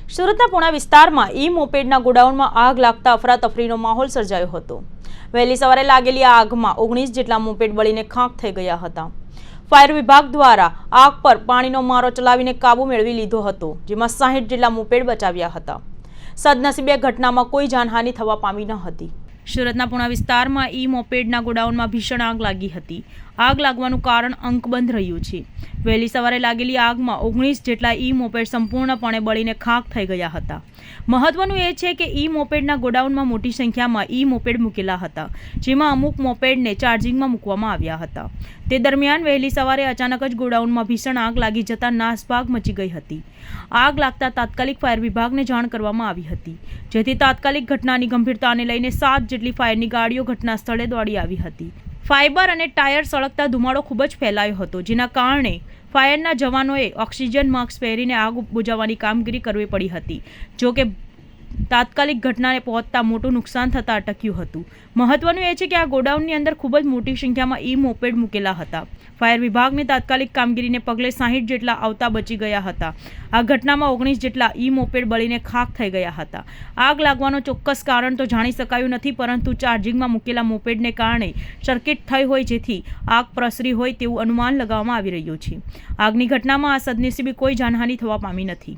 સુરતના પુણા વિસ્તારમાં મોપેડના ગોડાઉનમાં આગ લાગતા અફરાતફરીનો માહોલ સર્જાયો હતો। વહેલી સવારે લાગેલી આ આગમાં 19 જેટલા મોપેડ બળીને ખાખ થઈ ગયા હતા। ફાયર વિભાગ દ્વારા આગ પર પાણીનો મારો ચલાવીને કાબુ મેળવી લીધો હતો, જેમાં 60 જેટલા મોપેડ બચાવ્યા હતા। સદનસીબે ઘટનામાં કોઈ જાનહાનિ થવા પામી ન હતી। સુરતના પુણા વિસ્તારમાં મોપેડના ગોડાઉનમાં ભીષણ આગ લાગી હતી। આગ લાગવાનું કારણ અંકબંધ રહ્યું છે। વહેલી સવારે લાગેલી આગમાં 19 જેટલા મોપેડ સંપૂર્ણપણે બળીને ખાખ થઈ ગયા હતા। મહત્વનું એ છે કે મોપેડના ગોડાઉનમાં મોટી સંખ્યામાં મોપેડ મૂકેલા હતા, જેમાં અમુક મોપેડને ચાર્જિંગમાં મૂકવામાં આવ્યા હતા। તે દરમિયાન વહેલી સવારે અચાનક જ ગોડાઉનમાં ભીષણ આગ લાગી જતા નાસભાગ મચી ગઈ હતી। આગ લાગતા તાત્કાલિક ફાયર વિભાગને જાણ કરવામાં આવી હતી, જેથી તાત્કાલિક ઘટનાની ગંભીરતાને લઈને 7 જેટલી ફાયરની ગાડીઓ ઘટના સ્થળે દોડી આવી હતી। ફાઇબર અને ટાયર સળગતા ધુમાડો ખૂબ જ ફેલાયો હતો, જેના કારણે ફાયરના જવાનોએ ઓક્સિજન માસ્ક પહેરીને આગ બુઝાવવાની કામગીરી કરવી પડી હતી। જો કે તાત્કાલિક ઘટનાને પહોંચતા મોટું નુકસાન થતાં અટક્યું હતું। મહત્વનું એ છે કે આ ગોડાઉનની અંદર ખૂબ જ મોટી સંખ્યામાં મોપેડ મૂકેલા હતા। ફાયર વિભાગની તાત્કાલિક કામગીરીને પગલે 60 જેટલા આવતા બચી ગયા હતા। આ ઘટનામાં 19 જેટલા મોપેડ બળીને ખાખ થઈ ગયા હતા। આગ લાગવાનો ચોક્કસ કારણ તો જાણી શકાયું નથી, પરંતુ ચાર્જિંગમાં મૂકેલા મોપેડને કારણે સર્કિટ થઈ હોય, જેથી આગ પ્રસરી હોય તેવું અનુમાન લગાવવામાં આવી રહ્યું છે। આગની ઘટનામાં આ સદનસીબે કોઈ જાનહાનિ થવા પામી નથી।